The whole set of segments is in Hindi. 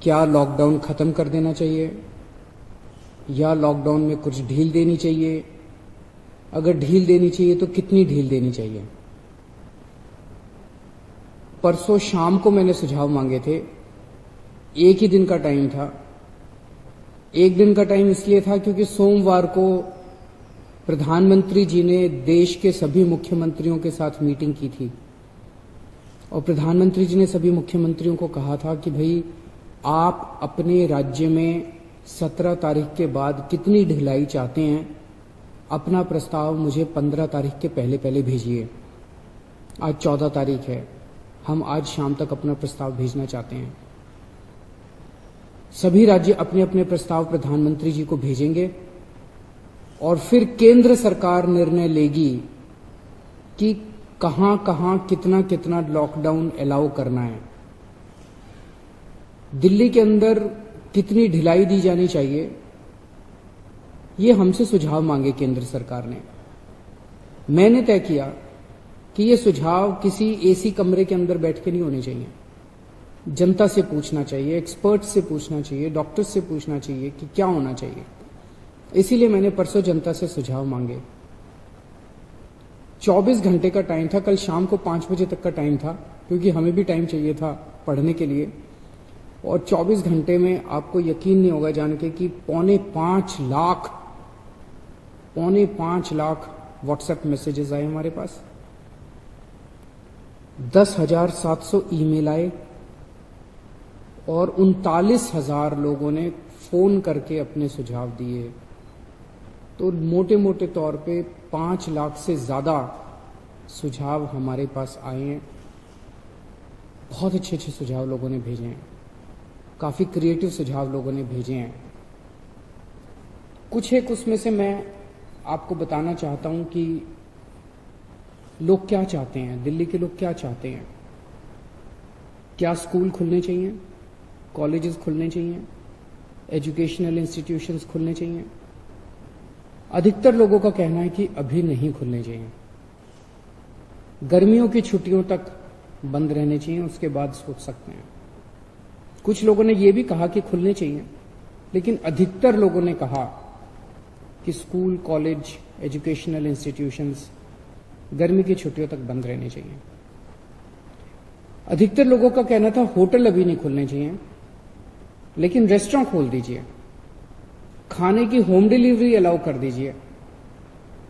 क्या लॉकडाउन खत्म कर देना चाहिए या लॉकडाउन में कुछ ढील देनी चाहिए? अगर ढील देनी चाहिए तो कितनी ढील देनी चाहिए? परसों शाम को मैंने सुझाव मांगे थे। एक ही दिन का टाइम था। एक दिन का टाइम इसलिए था क्योंकि सोमवार को प्रधानमंत्री जी ने देश के सभी मुख्यमंत्रियों के साथ मीटिंग की थी और प्रधानमंत्री जी ने सभी मुख्यमंत्रियों को कहा था कि भाई आप अपने राज्य में 17 तारीख के बाद कितनी ढिलाई चाहते हैं, अपना प्रस्ताव मुझे 15 तारीख के पहले पहले भेजिए। आज 14 तारीख है, हम आज शाम तक अपना प्रस्ताव भेजना चाहते हैं। सभी राज्य अपने अपने प्रस्ताव प्रधानमंत्री जी को भेजेंगे और फिर केंद्र सरकार निर्णय लेगी कि कहां कहां कितना कितना लॉकडाउन अलाउ करना है, दिल्ली के अंदर कितनी ढिलाई दी जानी चाहिए। ये हमसे सुझाव मांगे केंद्र सरकार ने। मैंने तय किया कि ये सुझाव किसी एसी कमरे के अंदर बैठ के नहीं होने चाहिए। जनता से पूछना चाहिए, एक्सपर्ट से पूछना चाहिए, डॉक्टर्स से पूछना चाहिए कि क्या होना चाहिए। इसीलिए मैंने परसों जनता से सुझाव मांगे। 24 घंटे का टाइम था, कल शाम को 5 बजे तक का टाइम था, क्योंकि हमें भी टाइम चाहिए था पढ़ने के लिए। और 24 घंटे में आपको यकीन नहीं होगा जान के कि 4.5 लाख व्हाट्सएप मैसेजेस आए हमारे पास, 10,700 ईमेल आए और 39,000 लोगों ने फोन करके अपने सुझाव दिए। तो मोटे मोटे तौर पे 5 लाख से ज्यादा सुझाव हमारे पास आए हैं। बहुत अच्छे अच्छे सुझाव लोगों ने भेजे हैं, काफी क्रिएटिव सुझाव लोगों ने भेजे हैं। कुछ एक उसमें से मैं आपको बताना चाहता हूं कि लोग क्या चाहते हैं, दिल्ली के लोग क्या चाहते हैं। क्या स्कूल खुलने चाहिए, कॉलेजेस खुलने चाहिए, एजुकेशनल इंस्टीट्यूशंस खुलने चाहिए? अधिकतर लोगों का कहना है कि अभी नहीं खुलने चाहिए, गर्मियों की छुट्टियों तक बंद रहने चाहिए, उसके बाद सोच सकते हैं। कुछ लोगों ने यह भी कहा कि खुलने चाहिए, लेकिन अधिकतर लोगों ने कहा कि स्कूल, कॉलेज, एजुकेशनल इंस्टीट्यूशंस गर्मी की छुट्टियों तक बंद रहने चाहिए। अधिकतर लोगों का कहना था होटल अभी नहीं खुलने चाहिए, लेकिन रेस्टोरेंट खोल दीजिए, खाने की होम डिलीवरी अलाउ कर दीजिए,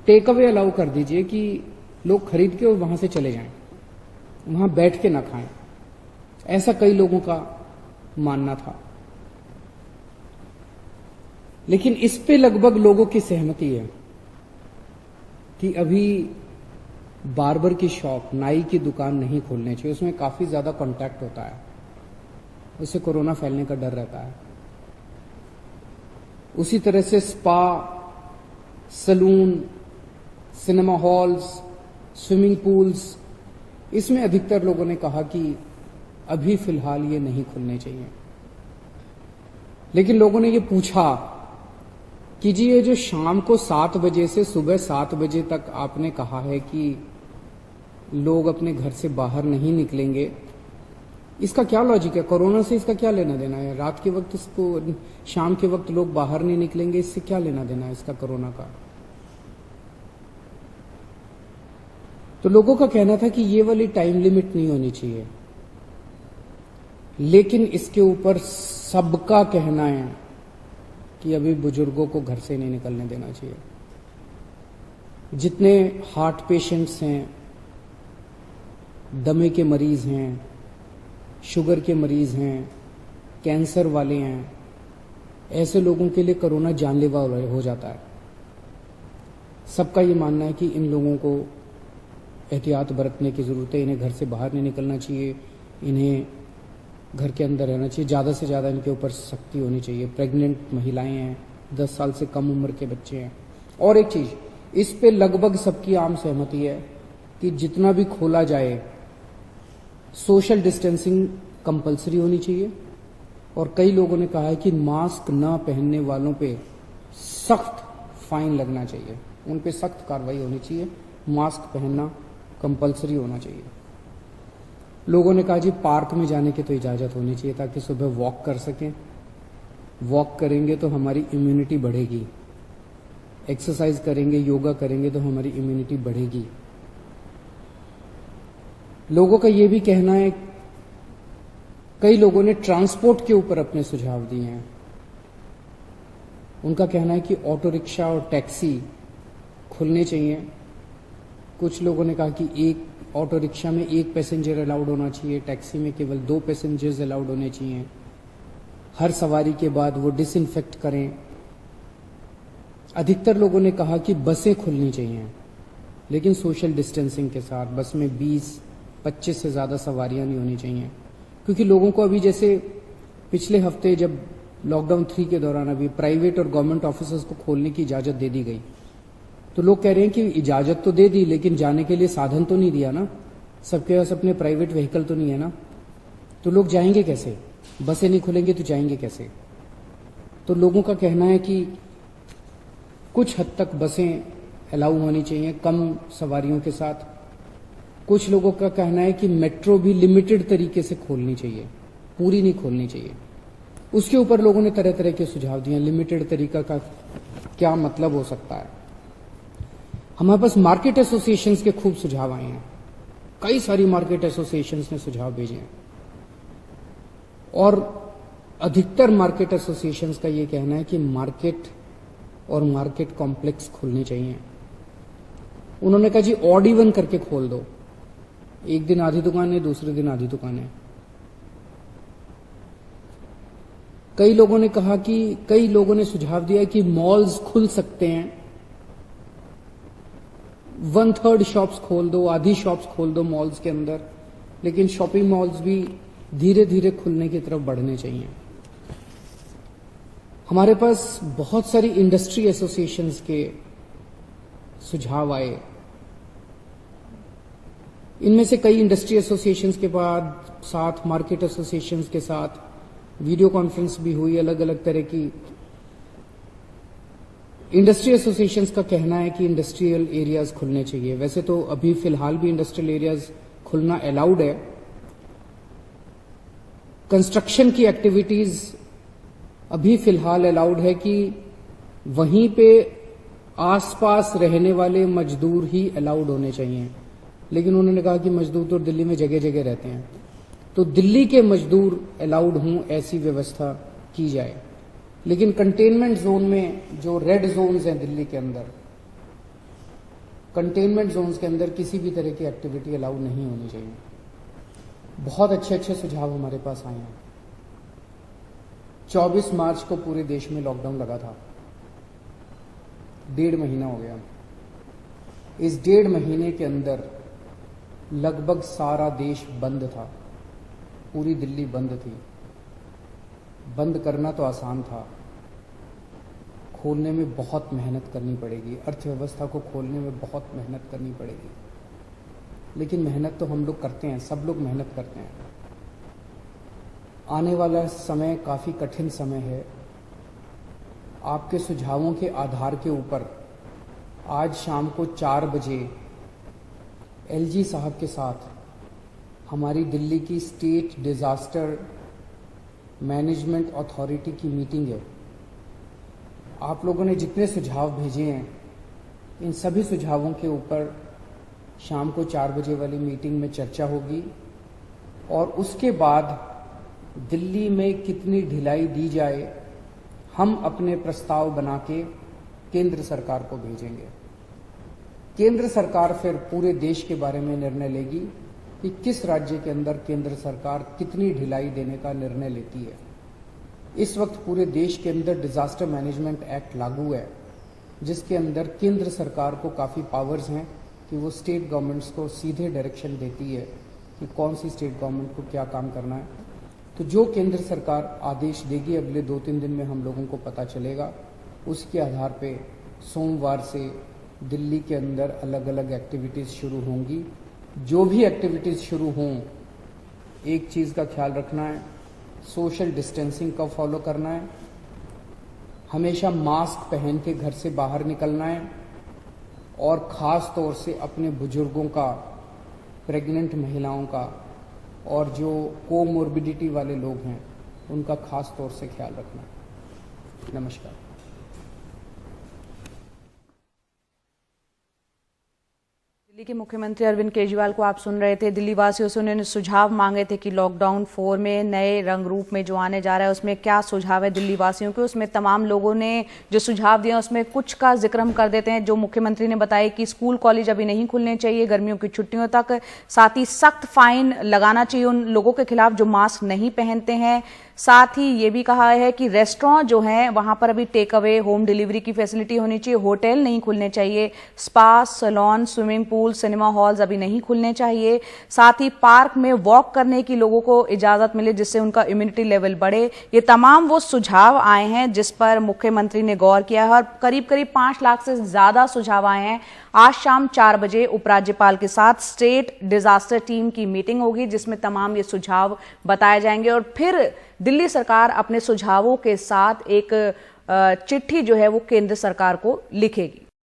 टेक अवे अलाउ कर दीजिए कि लोग खरीद के और वहां से चले जाएं, वहां बैठ के ना खाएं। ऐसा कई लोगों का मानना था, लेकिन इस पे लगभग लोगों की सहमति है कि अभी बार्बर की शॉप, नाई की दुकान नहीं खोलनी चाहिए, उसमें काफी ज्यादा कांटेक्ट होता है, उससे कोरोना फैलने का डर रहता है। उसी तरह से spa, salon, cinema halls, swimming pools, इसमें अधिकतर लोगों ने कहा कि अभी फिलहाल ये नहीं खुलने चाहिए। लेकिन लोगों ने ये पूछा कि जी ये जो शाम को 7 बजे से सुबह 7 बजे तक आपने कहा है कि लोग अपने घर से बाहर नहीं निकलेंगे, इसका क्या लॉजिक है? कोरोना से इसका क्या लेना देना है? रात के वक्त इसको, शाम के वक्त लोग बाहर नहीं निकलेंगे, इससे क्या लेना देना है इसका कोरोना का? तो लोगों का कहना था कि ये वाली टाइम लिमिट नहीं होनी चाहिए, लेकिन इसके ऊपर सबका कहना है कि अभी बुजुर्गों को घर से नहीं निकलने देना चाहिए। जितने हार्ट पेशेंट्स हैं, दमे के मरीज हैं, शुगर के मरीज हैं, कैंसर वाले हैं, ऐसे लोगों के लिए कोरोना जानलेवा हो जाता है। सबका ये मानना है कि इन लोगों को एहतियात बरतने की जरूरत है, इन्हें घर से बाहर नहीं निकलना चाहिए, इन्हें घर के अंदर रहना चाहिए, ज्यादा से ज्यादा इनके ऊपर सख्ती होनी चाहिए। प्रेग्नेंट महिलाएं हैं, 10 साल से कम उम्र के बच्चे हैं। और एक चीज, इस पे लगभग सबकी आम सहमति है कि जितना भी खोला जाए सोशल डिस्टेंसिंग कंपलसरी होनी चाहिए। और कई लोगों ने कहा है कि मास्क न पहनने वालों पे सख्त फाइन लगना चाहिए, उन पे सख्त कार्रवाई होनी चाहिए, मास्क पहनना कंपलसरी होना चाहिए। लोगों ने कहा जी पार्क में जाने की तो इजाज़त होनी चाहिए ताकि सुबह वॉक कर सकें। वॉक करेंगे तो हमारी इम्यूनिटी बढ़ेगी, एक्सरसाइज करेंगे, योगा करेंगे तो हमारी इम्यूनिटी बढ़ेगी। लोगों का ये भी कहना है, कई लोगों ने ट्रांसपोर्ट के ऊपर अपने सुझाव दिए हैं। उनका कहना है कि ऑटो रिक्शा और टैक्सी खुलने चाहिए। कुछ लोगों ने कहा कि एक ऑटो रिक्शा में 1 पैसेंजर अलाउड होना चाहिए, टैक्सी में केवल 2 पैसेंजर्स अलाउड होने चाहिए। हर सवारी के बाद वो डिसइंफेक्ट करें। अधिकतर लोगों ने कहा कि बसें खुलनी चाहिए, लेकिन सोशल डिस्टेंसिंग के साथ। बस में 20-25 से ज़्यादा सवारियां नहीं होनी चाहिए, क्योंकि लोगों को अभी जैसे पिछले हफ्ते जब लॉकडाउन 3 के दौरान अभी प्राइवेट और गवर्नमेंट ऑफिसर्स को खोलने की इजाज़त दे दी गई, तो लोग कह रहे हैं कि इजाज़त तो दे दी लेकिन जाने के लिए साधन तो नहीं दिया ना, सबके पास अपने प्राइवेट व्हीकल तो नहीं है ना, तो लोग जाएंगे कैसे? बसें नहीं खुलेंगे तो जाएंगे कैसे? तो लोगों का कहना है कि कुछ हद तक बसें अलाउ होनी चाहिए कम सवारियों के साथ। कुछ लोगों का कहना है कि मेट्रो भी लिमिटेड तरीके से खोलनी चाहिए, पूरी नहीं खोलनी चाहिए। उसके ऊपर लोगों ने तरह तरह के सुझाव दिए। लिमिटेड तरीका का क्या मतलब हो सकता है? हमारे पास मार्केट एसोसिएशंस के खूब सुझाव आए हैं, कई सारी मार्केट एसोसिएशंस ने सुझाव भेजे हैं, और अधिकतर मार्केट एसोसिएशंस का ये कहना है कि मार्केट और मार्केट कॉम्प्लेक्स खुलने चाहिए। उन्होंने कहा जी ऑड इवन करके खोल दो, एक दिन आधी दुकानें, दूसरे दिन आधी दुकानें। कई लोगों ने कहा कि कई लोगों ने सुझाव दिया कि मॉल्स खुल सकते हैं, 1/3 शॉप्स खोल दो, आधी शॉप्स खोल दो मॉल्स के अंदर, लेकिन शॉपिंग मॉल्स भी धीरे धीरे खुलने की तरफ बढ़ने चाहिए। हमारे पास बहुत सारी इंडस्ट्री एसोसिएशंस के सुझाव आए। इनमें से कई इंडस्ट्री एसोसिएशंस के बाद साथ मार्केट एसोसिएशंस के साथ वीडियो कॉन्फ्रेंस भी हुई। अलग अलग तरह की इंडस्ट्री एसोसिएशंस का कहना है कि इंडस्ट्रियल एरियाज खुलने चाहिए। वैसे तो अभी फिलहाल भी इंडस्ट्रियल एरियाज खुलना अलाउड है। कंस्ट्रक्शन की एक्टिविटीज अभी फिलहाल अलाउड है कि वहीं पे आसपास रहने वाले मजदूर ही अलाउड होने चाहिए, लेकिन उन्होंने कहा कि मजदूर तो दिल्ली में जगह जगह रहते हैं, तो दिल्ली के मजदूर अलाउड हों ऐसी व्यवस्था की जाए। लेकिन कंटेनमेंट जोन में जो रेड जोन्स हैं दिल्ली के अंदर, कंटेनमेंट जोन्स के अंदर किसी भी तरह की एक्टिविटी अलाउ नहीं होनी चाहिए। बहुत अच्छे अच्छे सुझाव हमारे पास आए हैं। 24 मार्च को पूरे देश में लॉकडाउन लगा था, 1.5 महीना हो गया। इस 1.5 महीने के अंदर लगभग सारा देश बंद था, पूरी दिल्ली बंद थी। बंद करना तो आसान था, खोलने में बहुत मेहनत करनी पड़ेगी। अर्थव्यवस्था को खोलने में बहुत मेहनत करनी पड़ेगी, लेकिन मेहनत तो हम लोग करते हैं, सब लोग मेहनत करते हैं। आने वाला समय काफ़ी कठिन समय है। आपके सुझावों के आधार के ऊपर आज शाम को 4 बजे एलजी साहब के साथ हमारी दिल्ली की स्टेट डिजास्टर मैनेजमेंट अथॉरिटी की मीटिंग है। आप लोगों ने जितने सुझाव भेजे हैं, इन सभी सुझावों के ऊपर शाम को 4 बजे वाली मीटिंग में चर्चा होगी, और उसके बाद दिल्ली में कितनी ढिलाई दी जाए, हम अपने प्रस्ताव बना के केंद्र सरकार को भेजेंगे। केंद्र सरकार फिर पूरे देश के बारे में निर्णय लेगी कि किस राज्य के अंदर केंद्र सरकार कितनी ढिलाई देने का निर्णय लेती है। इस वक्त पूरे देश के अंदर डिजास्टर मैनेजमेंट एक्ट लागू है, जिसके अंदर केंद्र सरकार को काफ़ी पावर्स हैं कि वो स्टेट गवर्नमेंट्स को सीधे डायरेक्शन देती है कि कौन सी स्टेट गवर्नमेंट को क्या काम करना है। तो जो केंद्र सरकार आदेश देगी अगले 2-3 दिन में हम लोगों को पता चलेगा। उसके आधार पे सोमवार से दिल्ली के अंदर अलग अलग एक्टिविटीज़ शुरू होंगी। जो भी एक्टिविटीज़ शुरू हों, एक चीज़ का ख्याल रखना है, सोशल डिस्टेंसिंग का फॉलो करना है, हमेशा मास्क पहन के घर से बाहर निकलना है, और ख़ास तौर से अपने बुजुर्गों का, प्रेग्नेंट महिलाओं का और जो कोमोर्बिडिटी वाले लोग हैं उनका खास तौर से ख्याल रखना। नमस्कार। दिल्ली के मुख्यमंत्री अरविंद केजरीवाल को आप सुन रहे थे। दिल्ली वासियों से उन्होंने सुझाव मांगे थे कि लॉकडाउन 4 में नए रंग रूप में जो आने जा रहा है उसमें क्या सुझाव है दिल्ली वासियों के। उसमें तमाम लोगों ने जो सुझाव दिए उसमें कुछ का जिक्र हम कर देते हैं। जो मुख्यमंत्री ने बताया कि स्कूल कॉलेज अभी नहीं खुलने चाहिए गर्मियों की छुट्टियों तक, साथ ही सख्त फाइन लगाना चाहिए उन लोगों के खिलाफ जो मास्क नहीं पहनते हैं। साथ ही ये भी कहा है कि रेस्टोरेंट जो हैं वहां पर अभी टेक अवे होम डिलीवरी की फैसिलिटी होनी चाहिए, होटल नहीं खुलने चाहिए, spa, salon, swimming pool, cinema halls अभी नहीं खुलने चाहिए। साथ ही पार्क में वॉक करने की लोगों को इजाजत मिले जिससे उनका इम्यूनिटी लेवल बढ़े। ये तमाम वो सुझाव आए हैं जिस पर मुख्यमंत्री ने गौर किया है और करीब करीब 5 लाख से ज्यादा सुझाव आए हैं। आज शाम 4 बजे उपराज्यपाल के साथ स्टेट डिजास्टर टीम की मीटिंग होगी जिसमें तमाम ये सुझाव बताए जाएंगे और फिर दिल्ली सरकार अपने सुझावों के साथ एक चिट्ठी जो है वो केंद्र सरकार को लिखेगी।